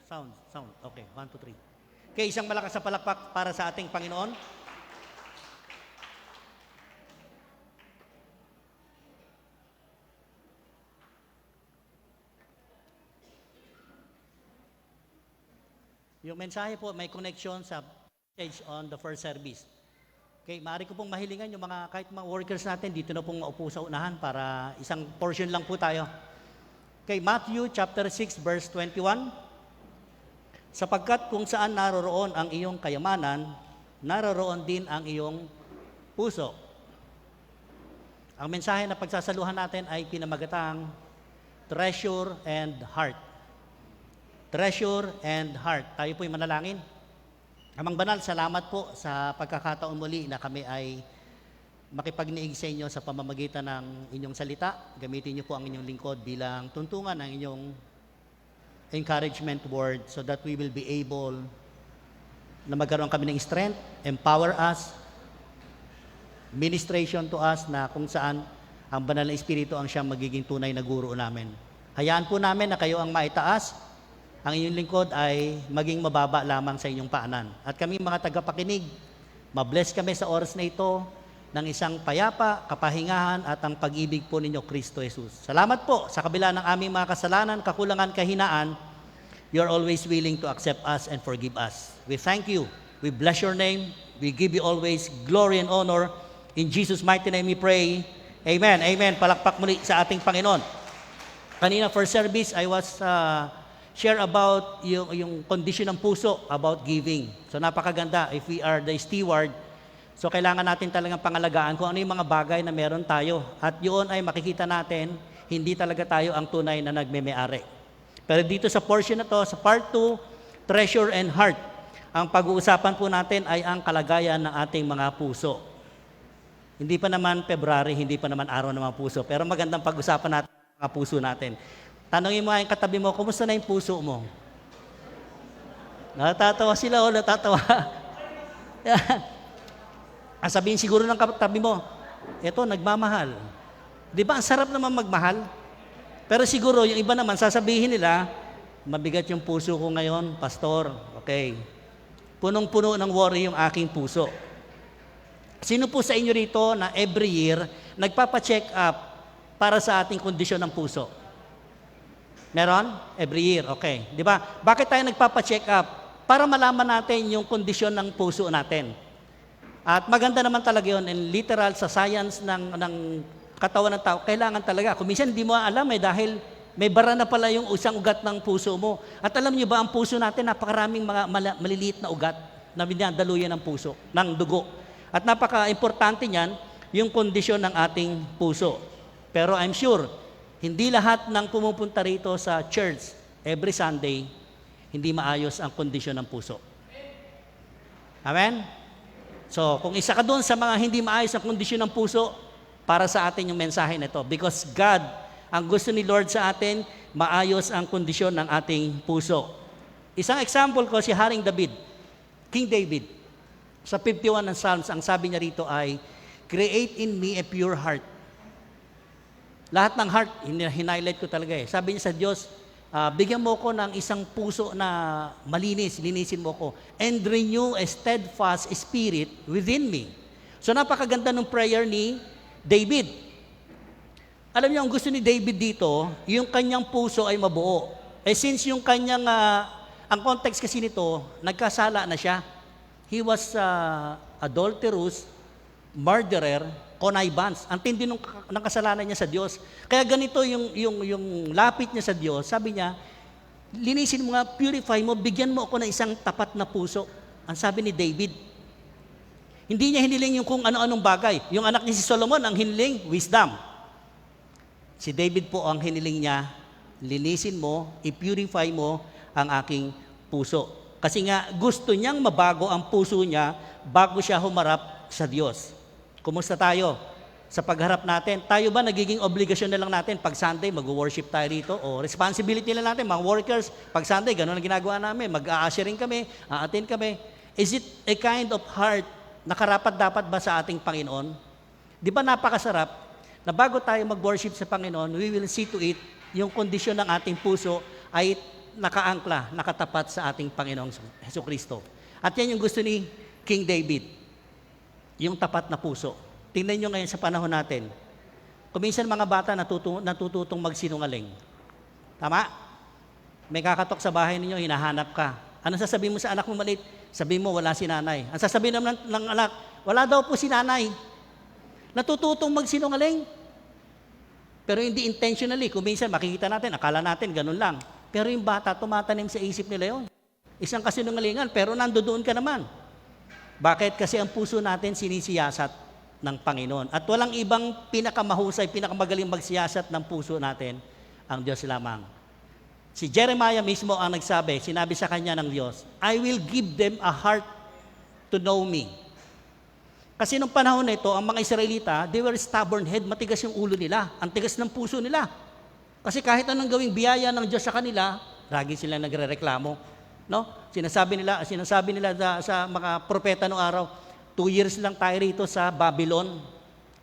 Sound. Okay, 1, 2, 3. Okay, isang malakas na palakpak para sa ating Panginoon. Yung mensahe po may connection sa message on the first service. Okay, maaari ko pong mahilingan yung kahit mga workers natin dito na pong maupo sa unahan para isang portion lang po tayo. Okay, Matthew chapter 6 verse 21. Sapagkat kung saan naroroon ang iyong kayamanan, naroroon din ang iyong puso. Ang mensahe na pagsasaluhan natin ay pinamagatang treasure and heart. Treasure and heart. Tayo po'y manalangin. Amang Banal, salamat po sa pagkakataon muli na kami ay makipagniig sa inyo sa pamamagitan ng inyong salita. Gamitin niyo po ang inyong lingkod bilang tuntungan ng inyong encouragement word so that we will be able na magkaroon kami ng strength, empower us, ministration to us na kung saan ang banal na Espiritu ang siyang magiging tunay na guro namin. Hayaan po namin na kayo ang maitaas, ang inyong lingkod ay maging mababa lamang sa inyong paanan. At kami mga tagapakinig, mabless kami sa oras na ito ng isang payapa, kapahingahan at ang pag-ibig po ninyo, Kristo Jesus. Salamat po sa kabila ng aming mga kasalanan, kakulangan, kahinaan, you're always willing to accept us and forgive us. We thank you. We bless your name. We give you always glory and honor. In Jesus' mighty name we pray. Amen. Amen. Palakpak muli sa ating Panginoon. Kanina first service, I was share about yung condition ng puso, about giving. So napakaganda. If we are the steward, so kailangan natin talagang pangalagaan kung ano yung mga bagay na meron tayo. At yun ay makikita natin, hindi talaga tayo ang tunay na nagme-may-ari. Pero dito sa portion na to, sa part 2, treasure and heart, ang pag-uusapan po natin ay ang kalagayan ng ating mga puso. Hindi pa naman February, hindi pa naman araw ng mga puso, pero magandang pag-usapan natin ang mga puso natin. Tanungin mo ang katabi mo, kumusta na yung puso mo? Natatawa sila o natatawa? Sabihin siguro ng katabi mo, eto, nagmamahal. Di ba, ang sarap naman magmahal? Pero siguro, yung iba naman, sasabihin nila, mabigat yung puso ko ngayon, pastor. Okay. Punong-puno ng worry yung aking puso. Sino po sa inyo rito na every year, nagpapacheck up para sa ating kondisyon ng puso? Meron? Every year, okay. Di ba? Bakit tayo nagpapacheck up? Para malaman natin yung kondisyon ng puso natin. At maganda naman talaga yun, in literal sa science ng katawan ng tao, kailangan talaga. Kung minsan hindi mo alam dahil may bara na pala yung isang ugat ng puso mo. At alam niyo ba, ang puso natin, napakaraming mga maliliit na ugat na daluyan ng puso, ng dugo. At napaka-importante niyan, yung kondisyon ng ating puso. Pero I'm sure, hindi lahat ng pumupunta rito sa church every Sunday, hindi maayos ang kondisyon ng puso. Amen? So, kung isa ka doon sa mga hindi maayos ang kondisyon ng puso, para sa atin yung mensahe na ito. Because God, ang gusto ni Lord sa atin, maayos ang kondisyon ng ating puso. Isang example ko, si Haring David, King David. Sa 51 ng Psalms, ang sabi niya rito ay, create in me a pure heart. Lahat ng heart, hinighlight ko talaga eh. Sabi niya sa Diyos, bigyan mo ko ng isang puso na malinis, linisin mo ko, and renew a steadfast spirit within me. So napakaganda ng prayer ni David. Alam niyo, ang gusto ni David dito, yung kanyang puso ay mabuo. Since yung kanyang, ang context kasi nito, nagkasala na siya. He was adulterous, murderer, connivance. Ang tindi ng kasalanan niya sa Diyos. Kaya ganito yung lapit niya sa Diyos. Sabi niya, linisin mo nga, purify mo, bigyan mo ako ng isang tapat na puso. Ang sabi ni David. Hindi niya hiniling yung kung ano-anong bagay. Yung anak niya si Solomon, ang hiniling, wisdom. Si David po ang hiniling niya, linisin mo, i-purify mo ang aking puso. Kasi nga, gusto niyang mabago ang puso niya bago siya humarap sa Diyos. Kumusta tayo sa pagharap natin? Tayo ba nagiging obligasyon na lang natin pag Sunday mag-worship tayo rito? O responsibility na natin, mga workers, pag Sunday, gano'n ang ginagawa namin, mag-a-ushering kami, a-attend kami. Is it a kind of heart na karapat-dapat ba sa ating Panginoon? Di ba napakasarap na bago tayo mag-worship sa Panginoon, we will see to it, yung kondisyon ng ating puso ay nakaangkla, nakatapat sa ating Panginoong Hesukristo. At yan yung gusto ni King David, yung tapat na puso. Tingnan nyo ngayon sa panahon natin. Kuminsan mga bata natututong magsinungaling. Tama? May kakatok sa bahay ninyo, hinahanap ka. Ano sasabihin mo sa anak mo maliit? Sabihin mo, wala si nanay. Ang sasabihin naman ng anak, wala daw po si nanay. Natututong magsinungaling. Pero hindi intentionally. Kung minsan makikita natin, akala natin, ganun lang. Pero yung bata, tumatanim sa isip nila yun. Isang kasinungalingan, pero nandoon ka naman. Bakit? Kasi ang puso natin sinisiyasat ng Panginoon. At walang ibang pinakamahusay, pinakamagaling magsiyasat ng puso natin, ang Diyos lamang. Si Jeremiah mismo ang nagsabi, sinabi sa kanya ng Diyos, I will give them a heart to know me. Kasi nung panahon na ito, ang mga Israelita, they were stubborn head, matigas yung ulo nila, ang tigas ng puso nila. Kasi kahit anong gawing biyaya ng Diyos sa kanila, lagi sila nagrereklamo. No? Sinasabi nila sa mga propeta noong araw, 2 years lang tayo rito sa Babylon.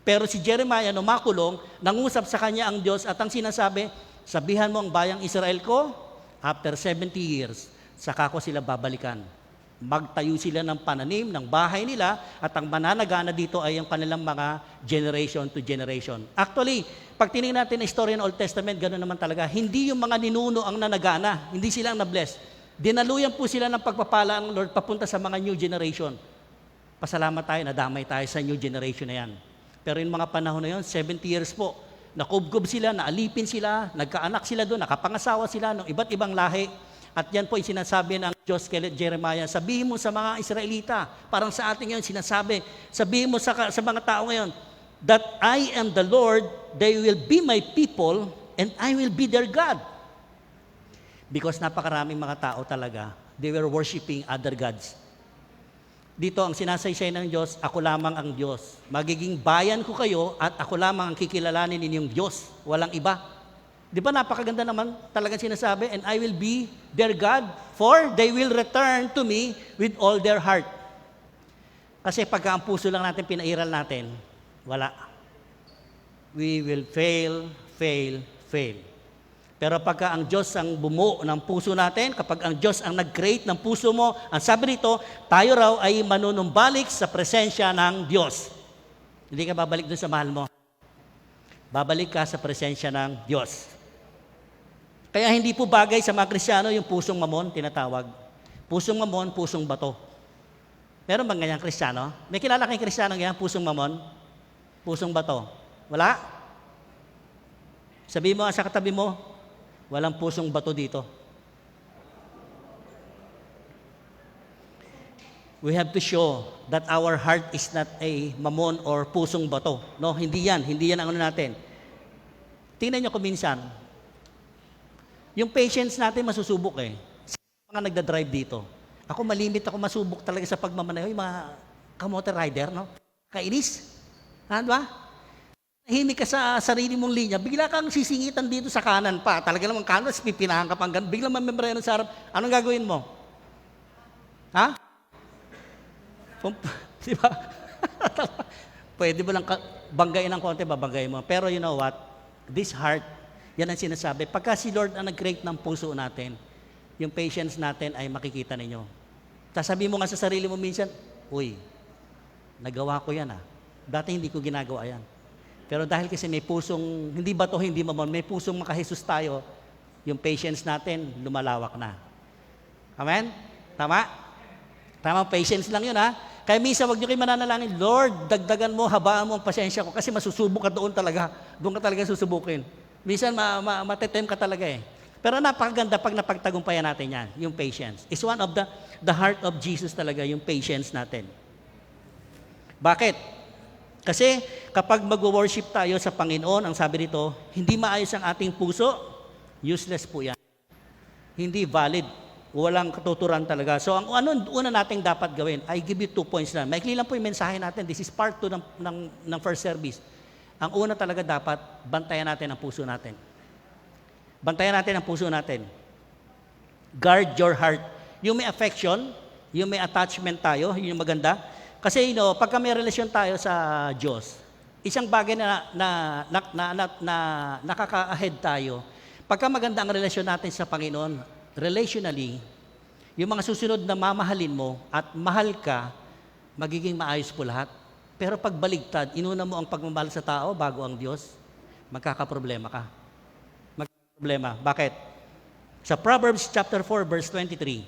Pero si Jeremiah, nung makulong, nangusap sa kanya ang Diyos at ang sinasabi, sabihan mo ang bayang Israel ko, after 70 years, saka ko sila babalikan. Magtayo sila ng pananim, ng bahay nila, at ang mananagana dito ay ang kanilang mga generation to generation. Actually, pag tinignan natin ang istorya ng Old Testament, gano'n naman talaga. Hindi yung mga ninuno ang nanagana, hindi sila ang na-bless. Dinaluyan po sila ng pagpapala ang Lord papunta sa mga new generation. Pasalamat tayo, nadamay tayo sa new generation na yan. Pero yung mga panahon na yun, 70 years po, nakubgob sila, naalipin sila, nagkaanak sila doon, nakapangasawa sila ng iba't ibang lahi. At yan po yung sinasabi ng Diyos kay Jeremiah, sabihin mo sa mga Israelita, parang sa ating ngayon sinasabi, sabihin mo sa mga tao ngayon, that I am the Lord, they will be my people, and I will be their God. Because napakaraming mga tao talaga, they were worshiping other gods. Dito ang sinasaysay ng Diyos, ako lamang ang Diyos. Magiging bayan ko kayo at ako lamang ang kikilalanin ninyong Diyos. Walang iba. Di ba napakaganda naman talagang sinasabi, and I will be their God, for they will return to me with all their heart. Kasi pagka ang puso lang natin pinairal natin, wala. We will fail. Pero pagka ang Diyos ang bumuo ng puso natin, kapag ang Diyos ang nag-create ng puso mo, ang sabi nito, tayo raw ay manunumbalik sa presensya ng Diyos. Hindi ka babalik doon sa mahal mo. Babalik ka sa presensya ng Diyos. Kaya hindi po bagay sa mga Kristiyano yung pusong mamon, tinatawag. Pusong mamon, pusong bato. Meron bang ganyang Kristiyano? May kilala kayong Kristiyano ganyan, pusong mamon, pusong bato? Wala? Sabihin mo sa katabi mo, walang pusong bato dito. We have to show that our heart is not a mamon or pusong bato. No, hindi yan ang ano natin. Tingnan nyo kung minsan, yung patience natin masusubok eh. Mga nagda-drive dito. Ako malimit ako masubok talaga sa pagmamaneho, yung mga kamote rider, no? Kainis. Ano ba? Nahimik ka sa sarili mong linya, bigla kang sisingitan dito sa kanan pa. Talaga namang kanan, pipinahan ka pang ganun. Bigla mamembreno sa harap. Anong gagawin mo? Ha? Di ba? Pwede mo lang banggain ng konti, babanggain mo. Pero you know what? This heart, yan ang sinasabi. Pagka si Lord ang nag-create ng puso natin, yung patience natin ay makikita ninyo. Sasabihin mo nga sa sarili mo minsan, uy, nagawa ko yan ah. Dati hindi ko ginagawa yan. Pero dahil kasi may pusong, hindi ba to, hindi mamon, may pusong makahesus tayo, yung patience natin lumalawak na. Amen? Tama? Tama, patience lang yun ha. Kaya minsan, wag nyo kayo mananalangin, Lord, dagdagan mo, habaan mo ang pasensya ko kasi masusubok ka doon talaga. Doon ka talaga susubukin. Minsan, matetem ka talaga eh. Pero napakaganda pag napagtagumpayan natin yan, yung patience. It's one of the heart of Jesus talaga, yung patience natin. Bakit? Kasi kapag mag-worship tayo sa Panginoon, ang sabi nito, hindi maayos ang ating puso, useless po yan. Hindi valid. Walang katuturan talaga. So, ang una nating dapat gawin, I give you 2 points lang. Maikli lang po yung mensahe natin. This is part 2 ng first service. Ang una talaga dapat, bantayan natin ang puso natin. Bantayan natin ang puso natin. Guard your heart. Yung may affection, yung may attachment tayo, yun yung maganda. Kasi, pagka may relasyon tayo sa Diyos, isang bagay na nakaka-ahead tayo, pagka maganda ang relasyon natin sa Panginoon, relationally, yung mga susunod na mamahalin mo at mahal ka, magiging maayos po lahat. Pero pag baligtad, inuna mo ang pagmamahal sa tao bago ang Diyos, magkakaproblema ka. Magkakaproblema. Bakit? Sa Proverbs chapter 4, verse 23,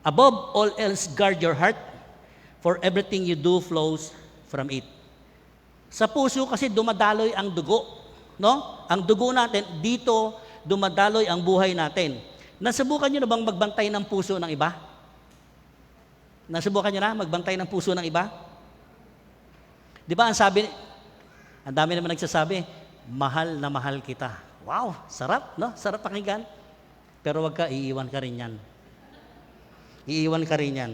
above all else, guard your heart, for everything you do flows from it. Sa puso kasi dumadaloy ang dugo, no? Ang dugo natin, dito dumadaloy ang buhay natin. Nasubukan nyo na bang magbantay ng puso ng iba? Nasubukan nyo na magbantay ng puso ng iba? Di ba ang dami naman nagsasabi, mahal na mahal kita. Wow, sarap, no? Sarap pakinggan. Pero wag ka, iiwan ka rin yan. Iiwan ka rin yan.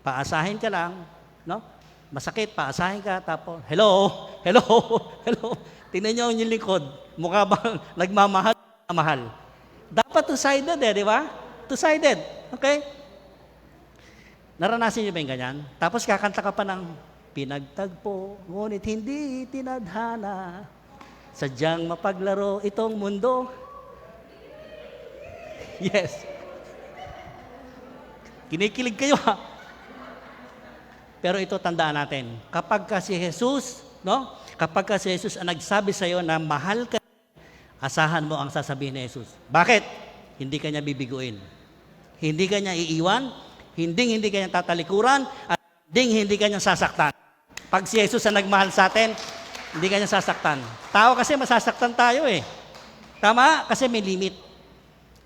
Paasahin ka lang, no? Masakit, paasahin ka, tapos, hello. Tingnan niyo yung likod. Mukha bang nagmamahal, mahal. Dapat two-sided di ba? Two-sided, okay? Naranasin niyo ba yung ganyan? Tapos kakanta ka pa ng, pinagtagpo, ngunit hindi tinadhana, sadyang mapaglaro itong mundo. Yes. Kinikilig kayo Pero ito tandaan natin, kapag ka si Jesus, no? Kapag ka si Jesus ang nagsabi sa iyo na mahal ka, asahan mo ang sasabihin ni Jesus. Bakit? Hindi ka niya bibiguin. Hindi ka niya iiwan, hindi ka niya tatalikuran, at hindi ka niya sasaktan. Pag si Jesus ang nagmahal sa atin, hindi ka niya sasaktan. Tao kasi masasaktan tayo Tama? Kasi may limit.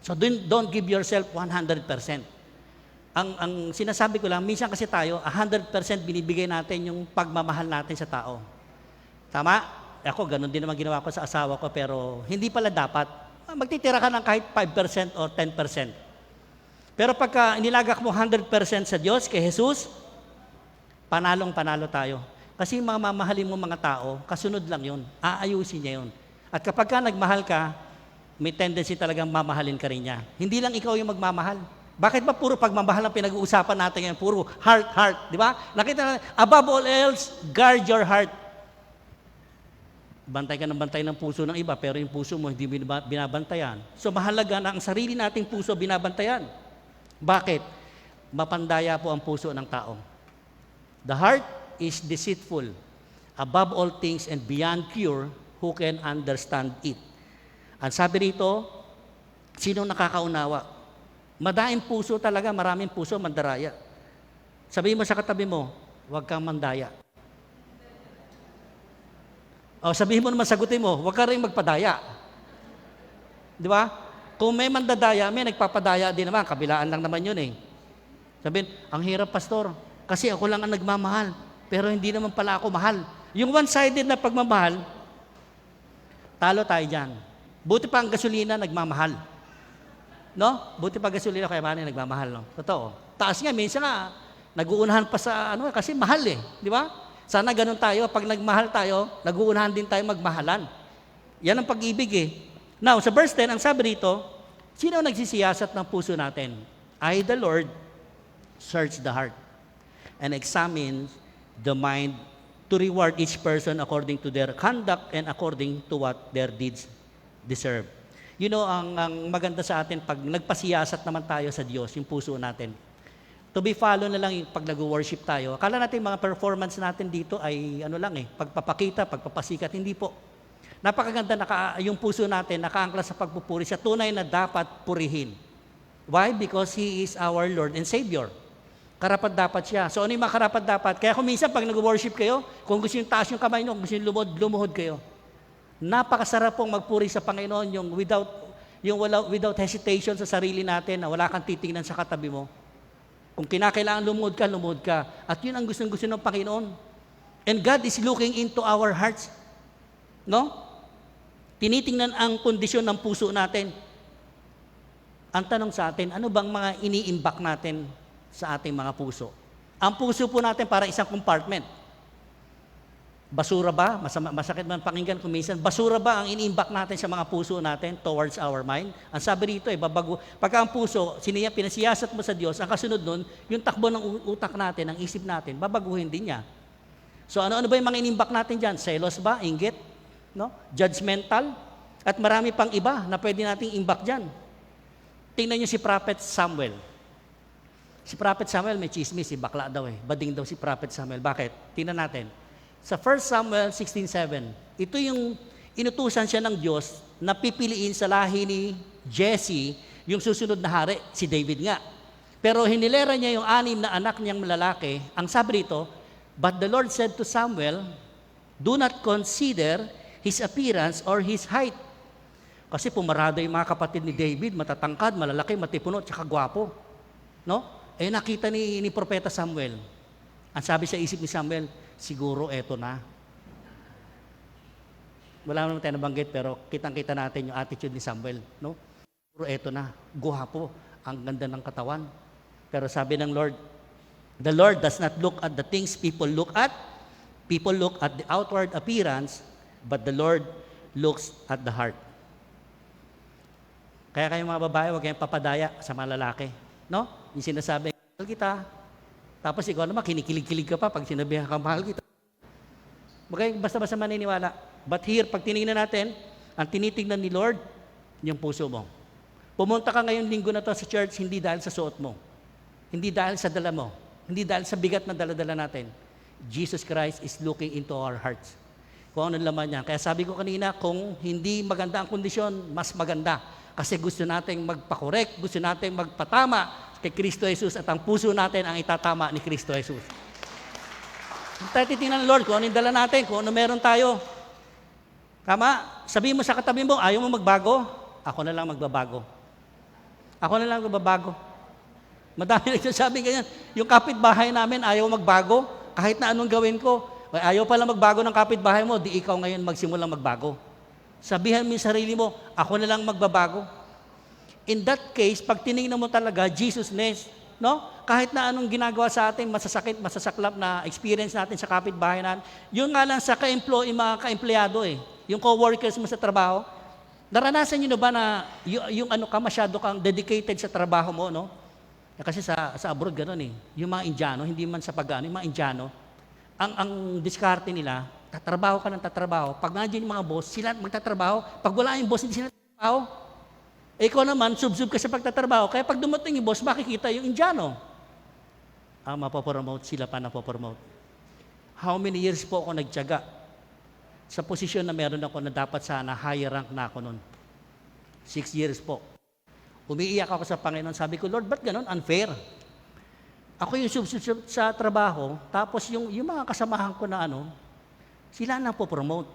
So don't give yourself 100%. Ang sinasabi ko lang, minsan kasi tayo, 100% binibigay natin yung pagmamahal natin sa tao. Tama? Ako, ganun din naman ginawa ko sa asawa ko, pero hindi pala dapat. Magtitira ka ng kahit 5% or 10%. Pero pagka inilagak mo 100% sa Diyos, kay Jesus, panalong-panalo tayo. Kasi yung mga mamahalin mo mga tao, kasunod lang yun. Aayusin niya yun. At kapag ka nagmahal ka, may tendency talagang mamahalin ka rin niya. Hindi lang ikaw yung magmamahal. Bakit ba puro pagmamahal ang pinag-uusapan natin ngayon? Puro heart, di ba? Nakita natin, above all else, guard your heart. Bantay ka ng bantay ng puso ng iba, pero yung puso mo hindi binabantayan. So mahalaga na ang sarili nating puso binabantayan. Bakit? Mapandaya po ang puso ng tao. The heart is deceitful, above all things and beyond cure, who can understand it? Ang sabi rito, sino nakakaunawa? Madaing puso talaga, maraming puso, mandaraya. Sabihin mo sa katabi mo, huwag kang mandaya. O sabihin mo naman, sagutin mo, huwag ka rin magpadaya. Di ba? Kung may mandadaya, may nagpapadaya din naman, kabilaan lang naman yun Sabihin, ang hirap pastor, kasi ako lang ang nagmamahal, pero hindi naman pala ako mahal. Yung one-sided na pagmamahal, talo tayo dyan. Buti pa ang gasolina, nagmamahal. No? Buti pa gasolina, kaya mani nagmamahal, no? Totoo. Taas nga, minsan nga, nag-uunahan pa sa kasi mahal di ba? Sana ganun tayo, pag nagmahal tayo, nag-uunahan din tayo magmahalan. Yan ang pag-ibig Now, sa verse 10, ang sabi rito, sino nagsisiyasat ng puso natin? I, the Lord, search the heart and examine the mind to reward each person according to their conduct and according to what their deeds deserve. You know, ang maganda sa atin, pag nagpasiyasat naman tayo sa Diyos, yung puso natin, to be follow na lang yung pag nag-worship tayo. Akala natin mga performance natin dito ay pagpapakita, pagpapasikat. Hindi po. Napakaganda, yung puso natin nakaangkla sa pagpupuri sa tunay na dapat purihin. Why? Because He is our Lord and Savior. Karapat dapat siya. So ano yung mga karapat dapat? Kaya kung minsan pag nag-worship kayo, kung gusto yung taas yung kamay nyo, kung gusto yung lumuhod kayo. Napakasarap pong magpuri sa Panginoon yung without hesitation sa sarili natin na wala kang titingnan sa katabi mo. Kung kinakailangan lumuhod ka. At yun ang gustong-gusto ng Panginoon. And God is looking into our hearts. No? Tinitingnan ang kondisyon ng puso natin. Ang tanong sa atin, ano bang mga iniimbak natin sa ating mga puso? Ang puso po natin para isang compartment. Basura ba? Masakit man pakinggan kung minsan. Basura ba ang iniimbak natin sa mga puso natin towards our mind? Ang sabi rito, pagka ang puso, pinasiyasat mo sa Diyos, ang kasunod nun, yung takbo ng utak natin, ng isip natin, babaguhin din niya. So ano ba yung mga iniimbak natin dyan? Selos ba? Inggit? No? Judgmental? At marami pang iba na pwede nating imbak dyan. tingnan niyo si Prophet Samuel. Si Prophet Samuel may chismis, si bakla daw bading daw si Prophet Samuel. Bakit? Tingnan natin. Sa 1 Samuel 16:7, ito yung inutusan siya ng Diyos na pipiliin sa lahi ni Jesse yung susunod na hari, si David nga. Pero hinilera niya yung 6 na anak niyang lalaki. Ang sabi rito, but the Lord said to Samuel, do not consider his appearance or his height. Kasi pumarada yung mga kapatid ni David, matatangkad, malalaki, matipuno, tsaka gwapo. No? Nakita ni Propeta Samuel. Ang sabi sa isip ni Samuel, siguro eto na. Wala naman tayo nabanggit, pero kitang-kita natin yung attitude ni Samuel. No? Siguro eto na, gwapo, ang ganda ng katawan. Pero sabi ng Lord, the Lord does not look at the things people look at. People look at the outward appearance, but the Lord looks at the heart. Kaya kayong mga babae, huwag kayong papadaya sa mga lalaki. No? Yung sinasabi, mahal kita. Tapos ikaw naman, kinikilig-kilig ka pa pag sinabihan ka, mahal kita. Huwag kayong basta-basta maniniwala. But here, pag tinignan natin, ang tinitignan ni Lord, yung puso mo. Pumunta ka ngayong linggo na to sa church, hindi dahil sa suot mo. Hindi dahil sa dala mo. Hindi dahil sa bigat na dala-dala natin. Jesus Christ is looking into our hearts. Kung ano laman niya. Kaya sabi ko kanina, kung hindi maganda ang kondisyon, mas maganda. Kasi gusto nating magpakorek, gusto nating magpatama kay Kristo Jesus at ang puso natin ang itatama ni Kristo Jesus. Tayo titingnan ng Lord kung ano yung dala natin, kung ano meron tayo. Tama? Sabihin mo sa katabi mo, ayaw mo magbago? Ako na lang magbabago. Ako na lang magbabago. Madami nagsasabi ganyan. Yung kapitbahay namin, ayaw magbago. Kahit na anong gawin ko, ayaw pala magbago ng kapitbahay mo, di ikaw ngayon magsimulang magbago. Sabihan mo yung sarili mo, ako na lang magbabago. In that case, pag tinignan mo talaga, Jesus-ness, no? Kahit na anong ginagawa sa atin, masasakit, masasaklap na experience natin sa kapitbahay natin, yun nga lang sa mga ka-empleyado yung co-workers mo sa trabaho, naranasan nyo na ba na yung ano ka, masyado kang dedicated sa trabaho mo, no? Kasi sa abroad gano'n yung mga Indiano, hindi man sa pag-ano, yung mga Indiano, ang diskarte nila, tatrabaho ka ng tatrabaho. Pag nandiyan yung mga boss, sila magtatrabaho. Pag wala yung boss, hindi sila tatrabaho. Ikaw naman, sub-sub ka sa pagtatrabaho. Kaya pag dumating yung boss, makikita yung Indiano. Mapopromote, sila pa napopromote. How many years po ako nagtiyaga sa posisyon na meron ako na dapat sana higher rank na ako noon? 6 years po. Umiiyak ako sa Panginoon. Sabi ko, Lord, ba't ganun? Unfair. Ako yung sub-sub sa trabaho, tapos yung mga kasamahan ko na sila na po promote.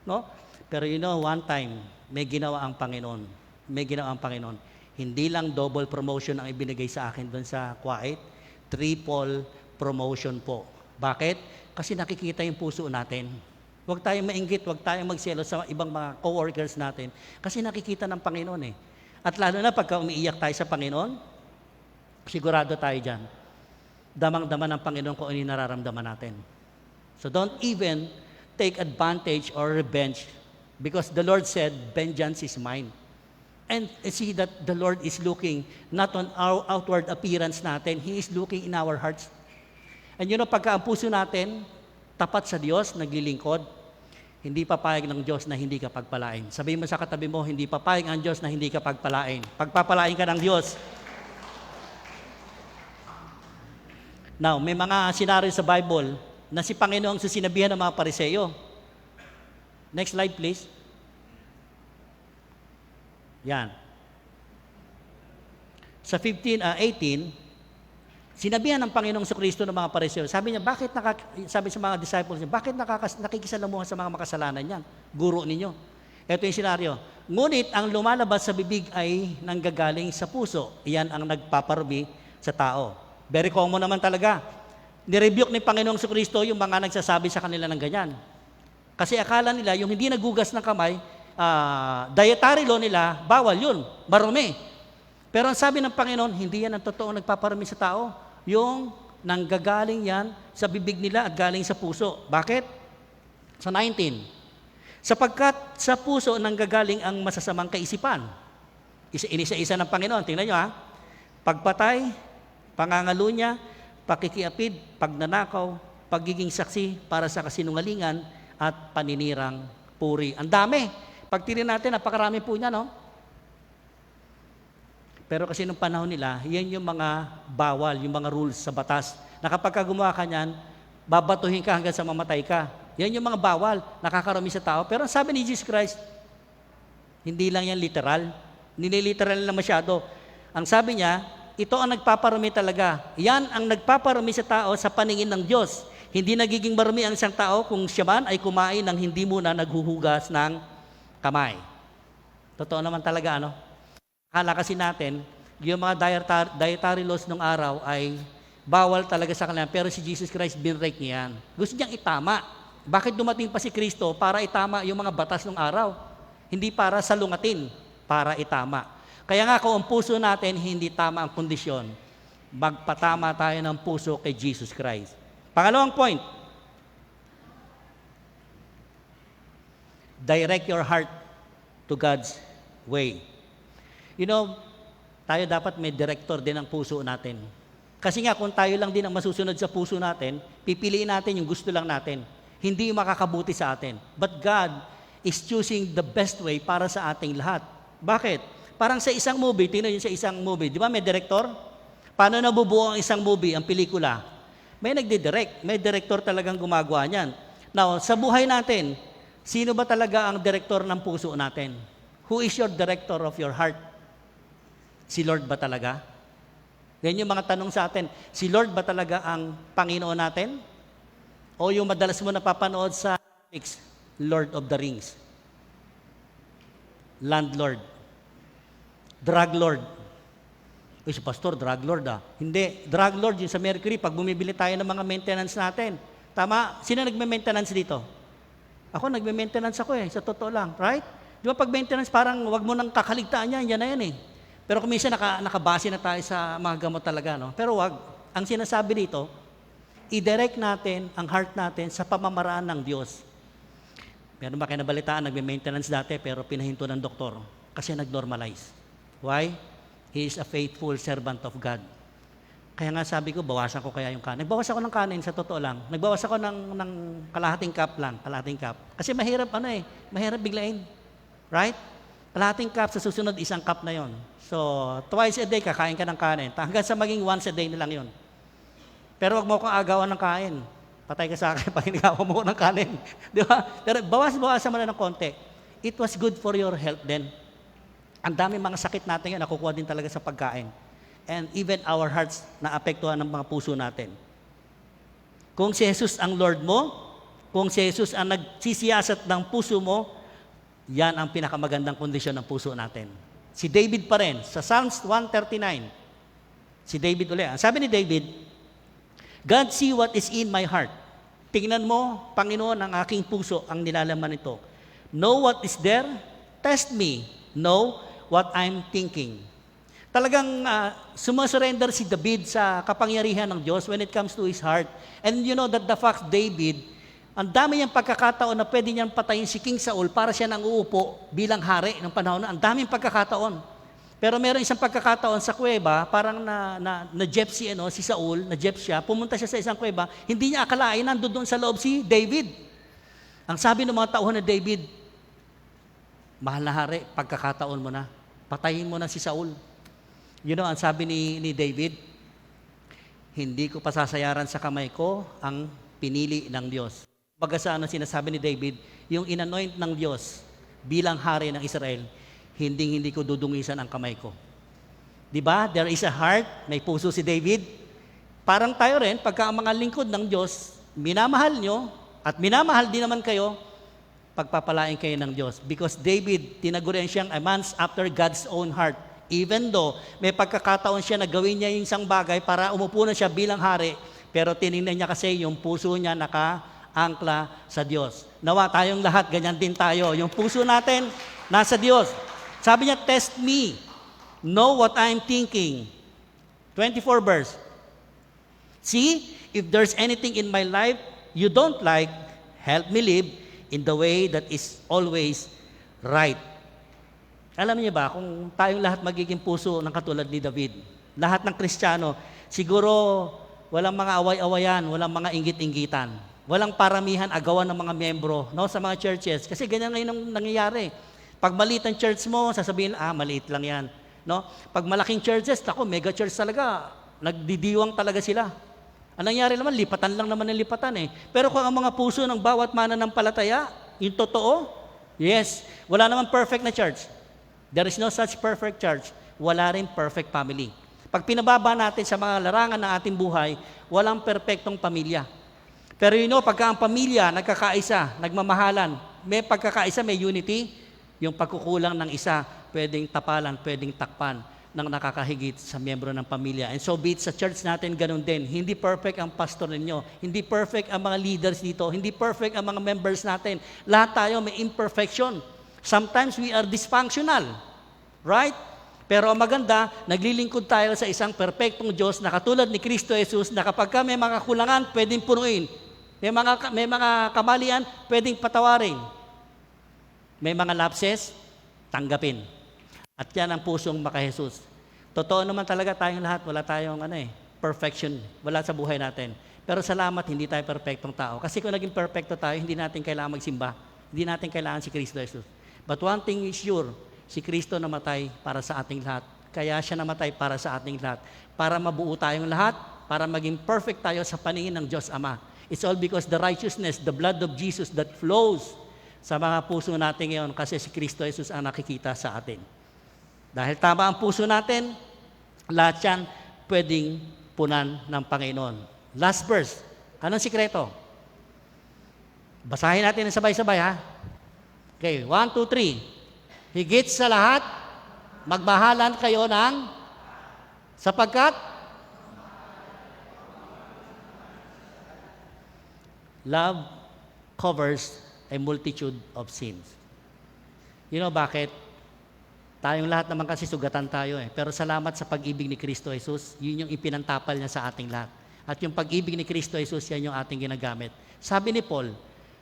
No? Pero one time, may ginawa ang Panginoon. May ginawa ang Panginoon. Hindi lang double promotion ang ibinigay sa akin doon sa Kuwait, triple promotion po. Bakit? Kasi nakikita yung puso natin. Huwag tayong mainggit, huwag tayong magselos sa ibang mga co-workers natin. Kasi nakikita ng Panginoon At lalo na pagka umiiyak tayo sa Panginoon, sigurado tayo dyan. Damang-dama ng Panginoon kung ano yung nararamdaman natin. So don't even take advantage or revenge because the Lord said, vengeance is mine. And see that the Lord is looking not on our outward appearance natin, He is looking in our hearts. And pagka ang puso natin, tapat sa Diyos, naglilingkod, hindi papayag ng Diyos na hindi ka pagpalain. Sabihin mo sa katabi mo, hindi papayag ang Diyos na hindi ka pagpalain. Pagpapalain ka ng Diyos. Now, may mga senaryo sa Bible na si Panginoong sinabihan ng mga Pariseyo. Next slide, please. Yan. Sa 18, sinabihan ng Panginoong Kristo ng mga Pariseo, sabi niya, sabi sa mga disciples niya, bakit nakikisalamuhan sa mga makasalanan niyan? Guro ninyo. Ito yung senaryo. Ngunit ang lumalabas sa bibig ay nanggagaling sa puso. Iyan ang nagpaparumi sa tao. Very common naman talaga. Nirebuke ni Panginoong Kristo yung mga nagsasabi sa kanila ng ganyan. Kasi akala nila, yung hindi nagugas ng kamay, dietary law nila, bawal yun, marumi. Pero ang sabi ng Panginoon, hindi yan ang totoong nagpaparumi sa tao. Yung nanggagaling yan sa bibig nila at galing sa puso. Bakit? Sa 19. Sapagkat sa puso nanggagaling ang masasamang kaisipan. Inisa-isa ng Panginoon. Tingnan nyo Pagpatay, pangangalunya, pakikiapid, pagnanakaw, pagiging saksi para sa kasinungalingan at paninirang puri. Ang dami. Pag tinin natin, napakarami po niya, no? Pero kasi nung panahon nila, yan yung mga bawal, yung mga rules sa batas. Na kapag ka gumawa ka niyan, babatuhin ka hanggang sa mamatay ka. Yan yung mga bawal, nakakarami sa tao. Pero ang sabi ni Jesus Christ, hindi lang yan literal. Nililiteral na masyado. Ang sabi niya, ito ang nagpaparami talaga. Yan ang nagpaparami sa tao sa paningin ng Diyos. Hindi nagiging marami ang isang tao kung siya man ay kumain ng hindi muna naghuhugas ng kamay. Totoo naman talaga, ano? Akala kasi natin, yung mga dietary laws ng araw ay bawal talaga sa kanila. Pero si Jesus Christ, binrake niya yan. Gusto niyang itama. Bakit dumating pa si Kristo? Para itama yung mga batas ng araw. Hindi para salungatin, para itama. Kaya nga kung ang puso natin hindi tama ang kondisyon, magpatama tayo ng puso kay Jesus Christ. Pangalawang point, direct your heart to God's way. You know, tayo dapat may director din ang puso natin. Kasi nga kung tayo lang din ang masusunod sa puso natin, pipiliin natin yung gusto lang natin. Hindi yung makakabuti sa atin. But God is choosing the best way para sa ating lahat. Bakit? Parang sa isang movie, tingnan yun sa isang movie. Di ba may director? Paano nabubuo ang isang movie, ang pelikula? May nagdidirect. May director talagang gumagawa niyan. Now, sa buhay natin, sino ba talaga ang director ng puso natin? Who is your director of your heart? Si Lord ba talaga? Yan yung mga tanong sa atin. Si Lord ba talaga ang Panginoon natin? O yung madalas mo napapanood sa Netflix, Lord of the Rings? Landlord. Drug Lord. Uy, si Pastor, Drug Lord Hindi, Drug Lord yung sa Mercury, pag bumibili tayo ng mga maintenance natin. Tama? Sino nagme-maintenance dito? Ako, nagme-maintenance ako sa totoo lang. Right? Di ba pag maintenance, parang wag mo nang kakaligtaan yan na yan Pero kung minsan nakabase na tayo sa mga gamot talaga, no? Pero wag. Ang sinasabi dito, i-direct natin ang heart natin sa pamamaraan ng Diyos. Meron ba kayo nabalitaan, nagme-maintenance dati pero pinahinto ng doktor kasi nag-normalize. Why? He is a faithful servant of God. Kaya nga sabi ko, bawasan ko kaya yung kanin. Nagbawas ako ng kanin, sa totoo lang. Nagbawas ako ng kalahating cup lang, kalahating cup. Kasi mahirap, mahirap biglain. Right? Kalahating cup, sa susunod, isang cup na yon. So, twice a day, kakain ka ng kanin. Hanggang sa maging once a day na lang yon. Pero wag mo akong agawan ng kain. Patay ka sa akin pag inagawa mo ng kanin. Di ba? Pero bawas-bawasan mo na ng konti. It was good for your health then. Ang dami mga sakit natin yan, nakukuha din talaga sa pagkain. And even our hearts naapektuhan ng mga puso natin. Kung si Jesus ang Lord mo, kung si Jesus ang nagsisiyasat ng puso mo, yan ang pinakamagandang kondisyon ng puso natin. Si David pa rin, sa Psalms 139, si David ulit. Sabi ni David, God see what is in my heart. Tingnan mo, Panginoon, ang aking puso, ang nilalaman nito. Know what is there, test me, know what I'm thinking. Talagang sumusurrender si David sa kapangyarihan ng Diyos when it comes to his heart. And you know that the fact David, ang dami niyang pagkakataon na pwede niyang patayin si King Saul para siya nang uupo bilang hari ng panahon na. Ang daming pagkakataon. Pero meron isang pagkakataon sa kuweba, parang na-jep si Saul, na-jep siya, pumunta siya sa isang kuweba, hindi niya akalain nandoon doon sa loob si David. Ang sabi ng mga tauhan na David, mahal na hari, pagkakataon mo na. Patayin mo na si Saul. You know, ang sabi ni David, hindi ko pasasayaran sa kamay ko ang pinili ng Diyos. Baga sa sinasabi ni David, yung inanoint ng Diyos bilang hari ng Israel, hindi ko dudungisan ang kamay ko. Diba? There is a heart, may puso si David. Parang tayo rin, pagka ang mga lingkod ng Diyos, minamahal nyo, at minamahal din naman kayo, pagpapalain kayo ng Diyos. Because David, tinagurian siyang a man after God's own heart. Even though may pagkakataon siya na gawin niya yung isang bagay para umupo na siya bilang hari, pero tinignan niya kasi yung puso niya nakaangkla sa Diyos. Nawa tayong lahat, ganyan din tayo. Yung puso natin, nasa Diyos. Sabi niya, test me. Know what I'm thinking. 24 verse. See, if there's anything in my life you don't like, help me live in the way that is always right. Alam niyo ba, kung tayong lahat magiging puso ng katulad ni David, lahat ng Kristiyano, siguro walang mga away-awayan, walang mga inggit-inggitan, walang paramihan agawan ng mga miyembro sa mga churches. Kasi ganyan ngayon ang nangyayari. Pag maliit ang church mo, sasabihin, maliit lang yan. No? Pag malaking churches, mega church talaga, nagdidiwang talaga sila. Ang nangyari naman, lipatan lang naman ng lipatan eh. Pero kung ang mga puso ng bawat mananampalataya, yung totoo, yes, wala naman perfect na church. There is no such perfect church. Wala rin perfect family. Pag pinababa natin sa mga larangan ng ating buhay, walang perfectong pamilya. Pero pagka ang pamilya, nagkakaisa, nagmamahalan, may pagkakaisa, may unity, yung pagkukulang ng isa, pwedeng tapalan, pwedeng takpan ng nakakahigit sa miyembro ng pamilya. And so be it sa church natin, ganun din. Hindi perfect ang pastor ninyo. Hindi perfect ang mga leaders dito. Hindi perfect ang mga members natin. Lahat tayo may imperfection. Sometimes we are dysfunctional. Right? Pero ang maganda, naglilingkod tayo sa isang perfectong Diyos na katulad ni Kristo Jesus na kapag may mga kulangan, pwedeng punuin. May mga kamalian, pwedeng patawarin. May mga lapses, tanggapin. At yan ang pusong maka-Jesus. Totoo naman talaga tayong lahat, wala tayong perfection, wala sa buhay natin. Pero salamat, hindi tayo perfectong tao. Kasi kung naging perfecto tayo, hindi natin kailangan magsimba. Hindi natin kailangan si Kristo Jesus. But one thing is sure, si Kristo namatay para sa ating lahat. Kaya siya namatay para sa ating lahat. Para mabuo tayong lahat, para maging perfect tayo sa paningin ng Diyos Ama. It's all because the righteousness, the blood of Jesus that flows sa mga puso natin ngayon kasi si Kristo Jesus ang nakikita sa atin. Dahil tama ang puso natin, lahat yan pwedeng punan ng Panginoon. Last verse. Anong sikreto? Basahin natin ng sabay-sabay ha. Okay, 1, 2, 3. Higit sa lahat, magmahalan kayo sapagkat love covers a multitude of sins. You know bakit? Tayong lahat naman kasi sugatan tayo eh. Pero salamat sa pag-ibig ni Kristo Jesus, yun yung ipinantapal niya sa ating lahat. At yung pag-ibig ni Kristo Jesus, yan yung ating ginagamit. Sabi ni Paul,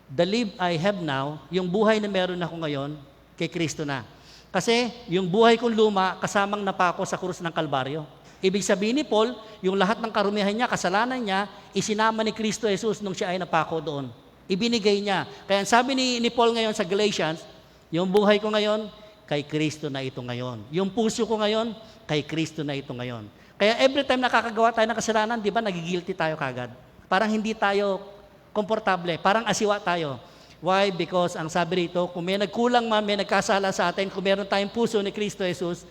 the life I have now, yung buhay na meron ako ngayon, kay Kristo na. Kasi yung buhay kong luma, kasamang napako sa krus ng Kalbaryo. Ibig sabihin ni Paul, yung lahat ng karumihan niya, kasalanan niya, isinama ni Kristo Jesus nung siya ay napako doon. Ibinigay niya. Kaya sabi ni Paul ngayon sa Galatians, yung buhay ko ngayon, kay Kristo na ito ngayon. Yung puso ko ngayon, kay Kristo na ito ngayon. Kaya every time nakakagawa tayo ng kasalanan, di ba, nagigilty tayo kagad. Parang hindi tayo komportable, parang asiwa tayo. Why? Because ang sabi rito, kung may nagkulang man, may nagkasala sa atin, kung meron tayong puso ni Kristo Jesus,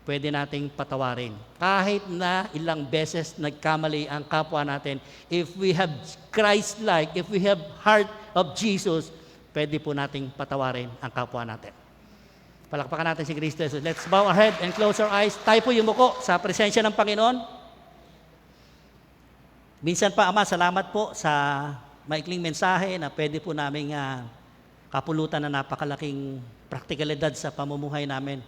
pwede nating patawarin. Kahit na ilang beses nagkamali ang kapwa natin, if we have Christ-like, if we have heart of Jesus, pwede po nating patawarin ang kapwa natin. Palakpakan natin si Kristo Jesus. Let's bow our head and close our eyes. Tayo po yumuko sa presensya ng Panginoon. Minsan pa, Ama, salamat po sa maikling mensahe na pwede po namin kapulutan na napakalaking praktikalidad sa pamumuhay namin.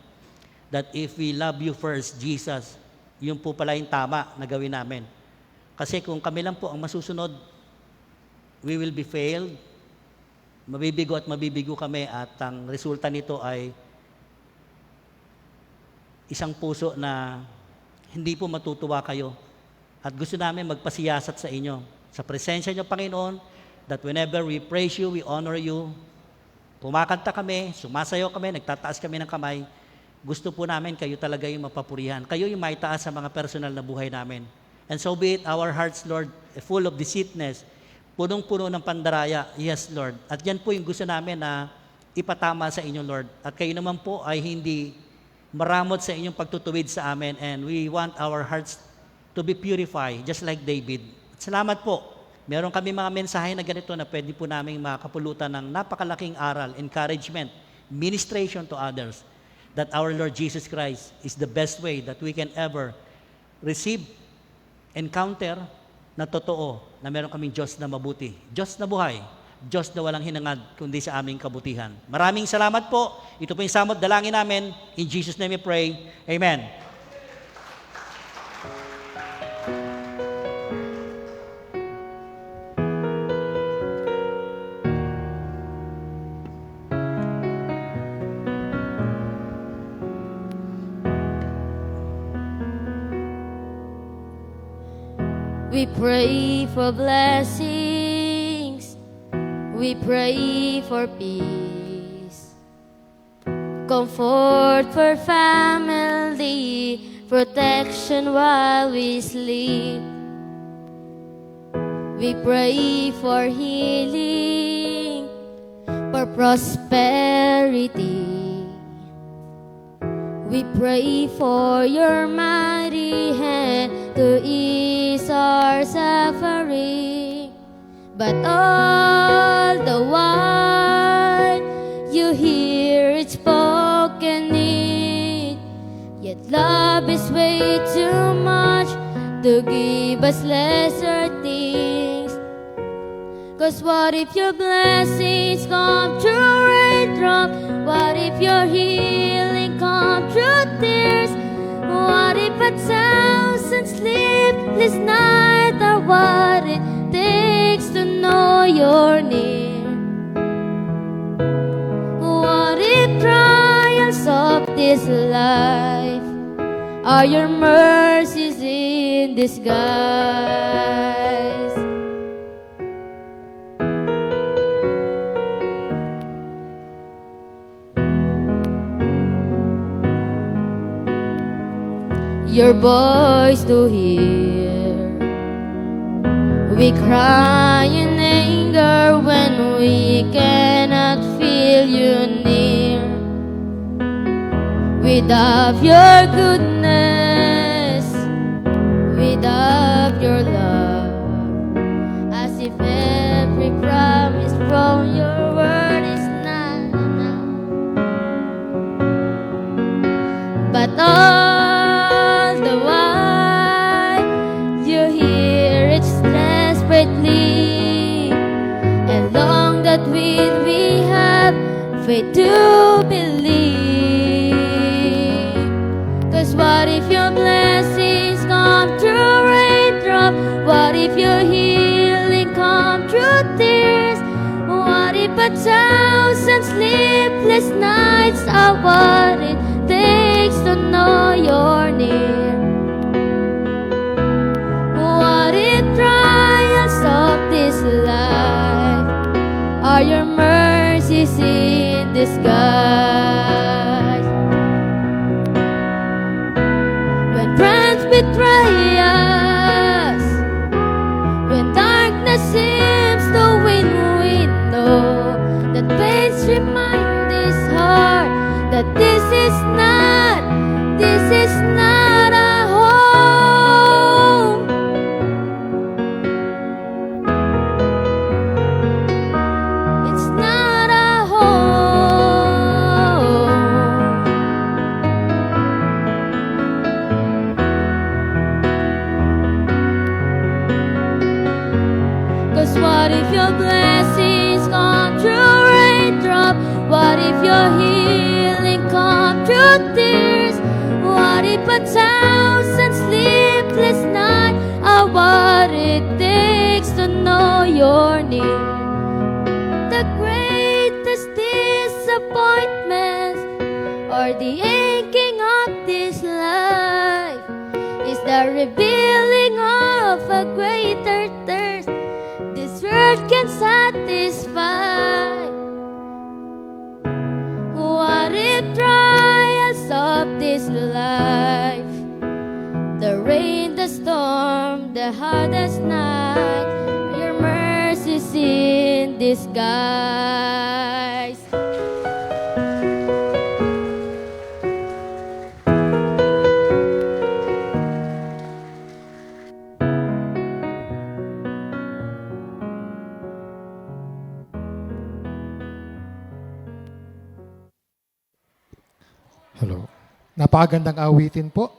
That if we love you first, Jesus, yun po pala yung tama na gawin namin. Kasi kung kami lang po ang masusunod, we will be failed, mabibigo at mabibigo kami at ang resulta nito ay isang puso na hindi po matutuwa kayo. At gusto namin magpasiyasat sa inyo. Sa presensya niyo, Panginoon, that whenever we praise you, we honor you, pumakanta kami, sumasayaw kami, nagtataas kami ng kamay, gusto po namin kayo talaga yung mapapurihan. Kayo yung maitaas sa mga personal na buhay namin. And so be it, our hearts, Lord, full of deceitness, punong-puno ng pandaraya. Yes, Lord. At yan po yung gusto namin na ipatama sa inyo, Lord. At kayo naman po ay hindi maramot sa inyong pagtutuwid sa amin. And we want our hearts to be purified, just like David. Salamat po. Meron kami mga mensahe na ganito na pwede po namin makapulutan ng napakalaking aral, encouragement, ministration to others, that our Lord Jesus Christ is the best way that we can ever receive, encounter na totoo na meron kaming Diyos na mabuti, Diyos na buhay, Diyos na walang hinangad kundi sa aming kabutihan. Maraming salamat po. Ito po yung samot dalangin namin. In Jesus' name we pray. Amen. We pray for blessings, we pray for peace, comfort for families family, protection while we sleep. We pray for healing, for prosperity. We pray for your mighty hand to ease our suffering. But all the while, you hear each spoken need. Yet love is way too much to give us lesser things. 'Cause what if your blessings come through raindrop? What if your healing come through tears? What if 1,000 sleepless nights are what it takes to know you're near? What if trials of this life are your mercies in disguise? Your voice to hear. We cry in anger when we cannot feel you near. Without your goodness, without your love, as if every promise from your word is not enough. But all the while, you hear it desperately, and long that we have faith to believe. 'Cause what if your blessings come through raindrop? What if your healing come through tears? What if 1,000 sleepless nights are what it takes to know you're near? What if trials of this life are your mercies in disguise? When friends betray us, when darkness seems to win, we know that pains remind this heart that this is not a home. It's not a home. 'Cause what if your blessings come through raindrop? What if your healing come through tears? What if 1,000 sleepless nights are what it takes to know you're near? The greatest disappointments or the aching of this life is the revealing of a greater thirst this world can satisfy. What if trials of this life, the rain, the storm, the hardest night, your mercies in disguise? Hello. Napakagandang awitin po.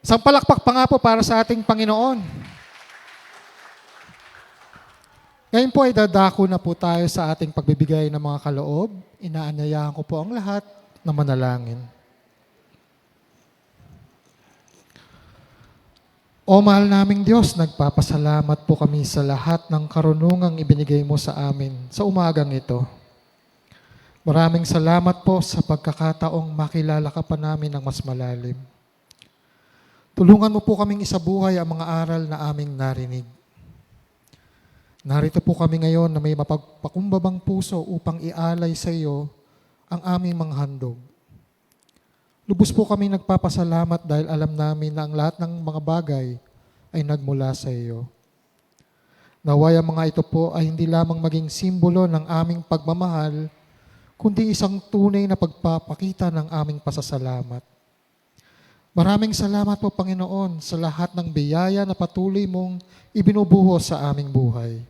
Isang palakpak pa nga po para sa ating Panginoon. Ngayon po ay dadako na po tayo sa ating pagbibigay ng mga kaloob. Inaanyayahan ko po ang lahat na manalangin. O mahal naming Diyos, nagpapasalamat po kami sa lahat ng karunungang ibinigay mo sa amin sa umagang ito. Maraming salamat po sa pagkakataong makilala ka pa namin ng mas malalim. Tulungan mo po kaming isabuhay ang mga aral na aming narinig. Narito po kami ngayon na may mapagpakumbabang puso upang ialay sa iyo ang aming mga handog. Lubos po kami nagpapasalamat dahil alam namin na ang lahat ng mga bagay ay nagmula sa iyo. Naway ang mga ito po ay hindi lamang maging simbolo ng aming pagmamahal, kundi isang tunay na pagpapakita ng aming pasasalamat. Maraming salamat po, Panginoon, sa lahat ng biyaya na patuloy mong ibinubuhos sa aming buhay.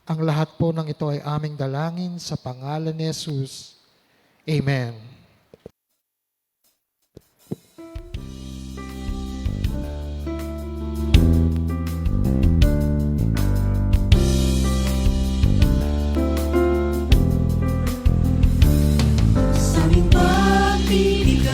Ang lahat po ng ito ay aming dalangin sa pangalan ni Jesus. Amen. Sa aming pagbibigay,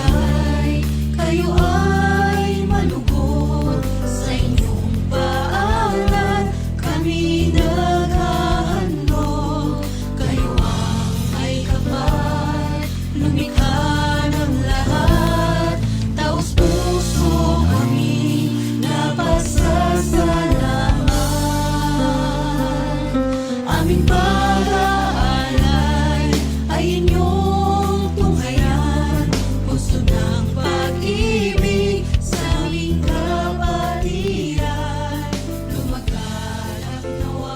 kayo ay malugod. Sa inyong paanan, kami naghahandog. Kayo ang may kapal, lumikha ng lahat. Taos puso kami napasasalamat. Aming pag-aalay ay inyong tunghayan, puso ng pag-ibig sa aming kapatiran. Lumaganap nawa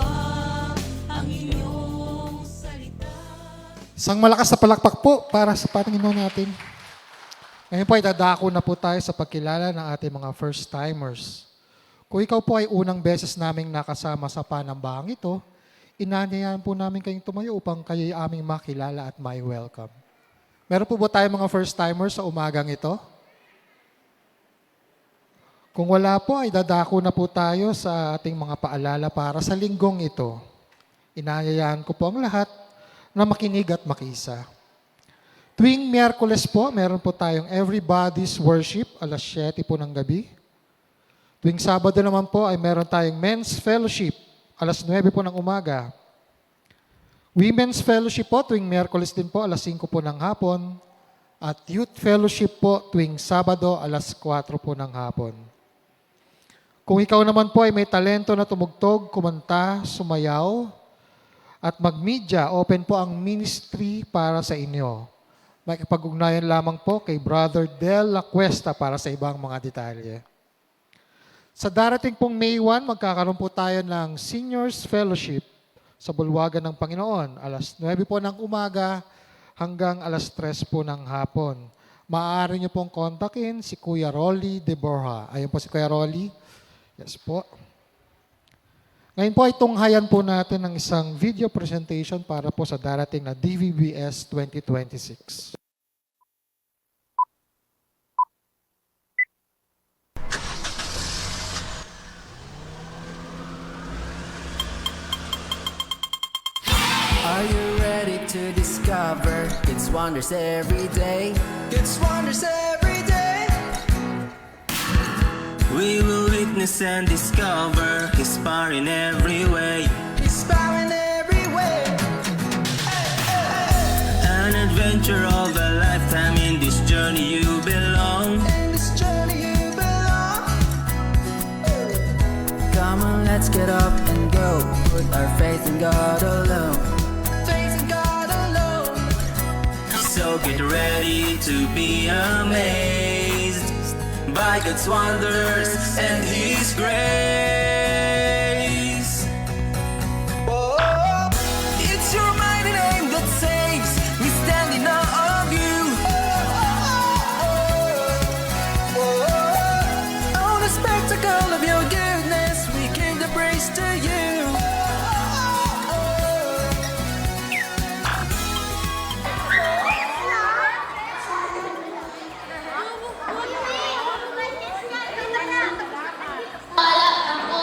ang inyong salita. Isang malakas na palakpak po para sa Panginoon natin. Ngayon po ay dadako na po tayo sa pagkilala ng ating mga first-timers. Kung ikaw po ay unang beses naming nakasama sa panambahang ito, inanyayahan po namin kayong tumayo upang kayo ay aming makilala at may welcome. Meron po ba tayo mga first-timers sa umagang ito? Kung wala po, ay dadako na po tayo sa ating mga paalala para sa linggong ito. Inanyayahan ko po ang lahat na makinig at makiisa. Tuwing Miyerkules po, meron po tayong Everybody's Worship, alas 7 po ng gabi. Tuwing Sabado naman po ay meron tayong Men's Fellowship, alas 9 po ng umaga. Women's Fellowship po, tuwing Miyerkules din po, alas 5 po ng hapon. At Youth Fellowship po, tuwing Sabado, alas 4 po ng hapon. Kung ikaw naman po ay may talento na tumugtog, kumanta, sumayaw, at mag-media, open po ang ministry para sa inyo. Makipag-ugnayan lamang po kay Brother Del La Cuesta para sa ibang mga detalye. Sa darating pong May 1, magkakaroon po tayo ng Seniors Fellowship sa Bulwagan ng Panginoon. Alas 9 po ng umaga hanggang alas 3 po ng hapon. Maaari niyo pong kontakin si Kuya Rolly de Borja. Ayun po si Kuya Rolly. Yes po. Ngayon po ay tunghayan po natin ng isang video presentation para po sa darating na DVBS 2026. Are you ready to discover its wonders every day? Its wonders every day. We will witness and discover His power in every way. His power in every way. An adventure of a lifetime. In this journey you belong. In this journey you belong. Come on, let's get up and go. Put our faith in God alone. Faith in God alone. So get ready to be amazed by God's wonders and His grace. Oh, it's your mighty name that saves. We stand in awe of you. Oh, the spectacle of your goodness, we give the praise to you. Wala ang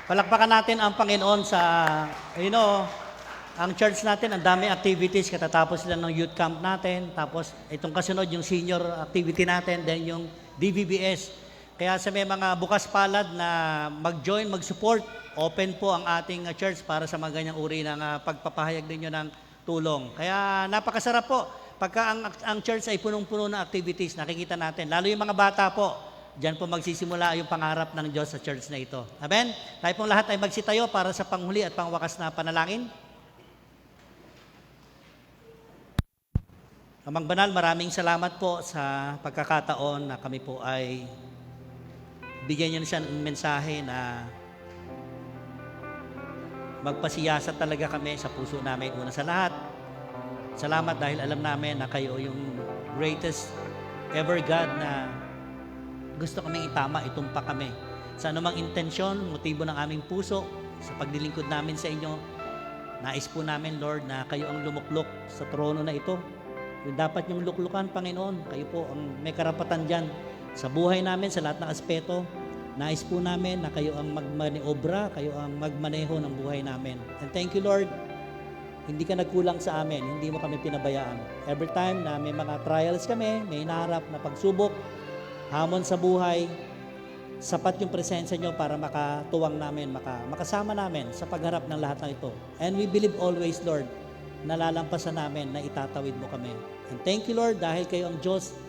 Palakpakan natin ang Panginoon sa, ang church natin, ang dami activities, katatapos sila ng youth camp natin, tapos itong kasunod yung senior activity natin, then yung DVBS. Kaya sa may mga bukas palad na mag-join, mag-support, open po ang ating church para sa mga ganyang uri ng pagpapahayag ninyo ng tulong. Kaya napakasarap po. Pagka ang church ay punong-puno ng activities, nakikita natin. Lalo yung mga bata po, diyan po magsisimula yung pangarap ng Diyos sa church na ito. Amen? Tayo pong lahat ay magsitayo para sa panghuli at pangwakas na panalangin. Amang Banal, maraming salamat po sa pagkakataon na kami po ay bigyan niyo siya ng mensahe na magpasiyasat talaga kami sa puso namin. Una sa lahat, salamat dahil alam namin na kayo yung greatest ever God na gusto kaming itama, itumpa kami. Sa anumang intensyon, motibo ng aming puso, sa paglilingkod namin sa inyo, nais po namin, Lord, na kayo ang lumuklok sa trono na ito. Yung dapat yung luklukan, Panginoon, kayo po ang may karapatan dyan sa buhay namin, sa lahat ng aspeto. Nais po namin na kayo ang magmaniobra, kayo ang magmaneho ng buhay namin. And thank you, Lord, hindi ka nagkulang sa amin, hindi mo kami pinabayaan. Every time na may mga trials kami, may hinaharap na pagsubok, hamon sa buhay, sapat yung presensya nyo para makatuwang namin, makasama namin sa pagharap ng lahat ng ito. And we believe always, Lord, nalalampasan namin na itatawid mo kami. And thank you, Lord, dahil kayo ang Diyos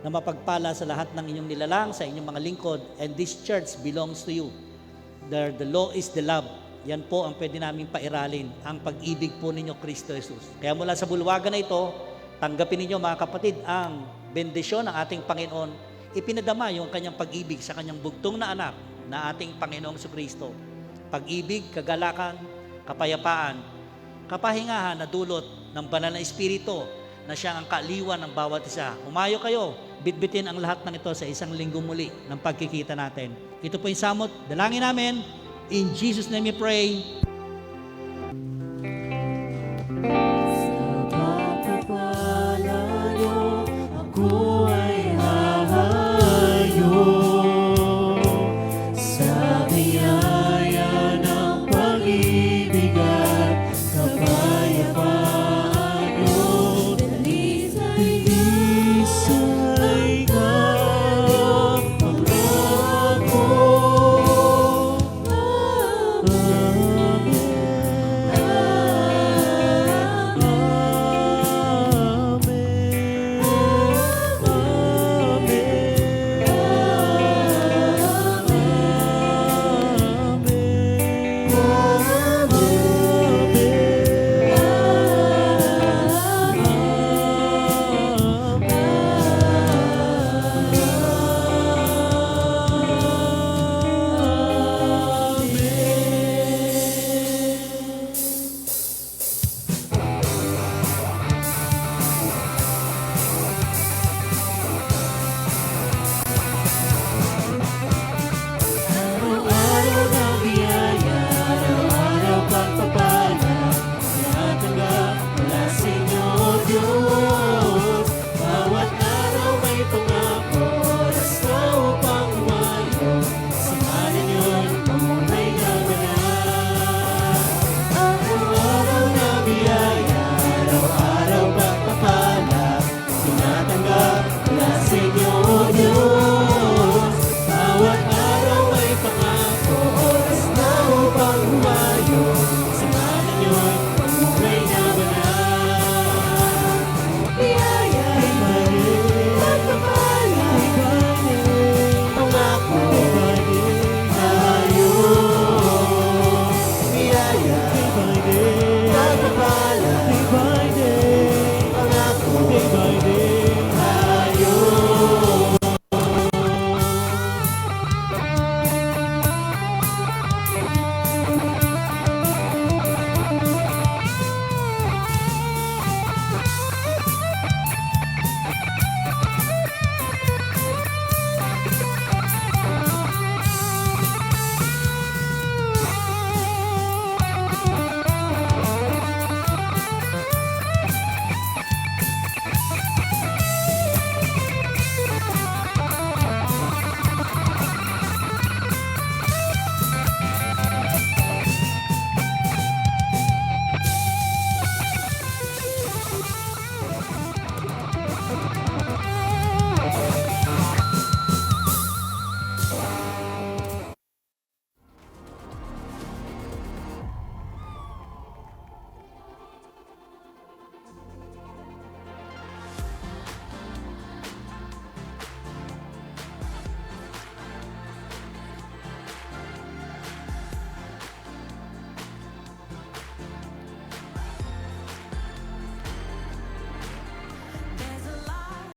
na mapagpala sa lahat ng inyong nilalang, sa inyong mga lingkod, and this church belongs to you. The law is the love. Yan po ang pwede naming pairalin, ang pag-ibig po ninyo, Kristo Jesus. Kaya mula sa bulwagan na ito, tanggapin ninyo mga kapatid ang bendisyon ng ating Panginoon. Ipinadama yung kanyang pag-ibig sa kanyang bugtong na anak na ating Panginoong Kristo. Pag-ibig, kagalakan, kapayapaan, kapahingahan na dulot ng banal na Espiritu na siyang ang kaaliwan ng bawat isa. Umayo kayo, bitbitin ang lahat ng ito sa isang linggo muli ng pagkikita natin. Ito po yung samot, dalangin namin. In Jesus' name we pray.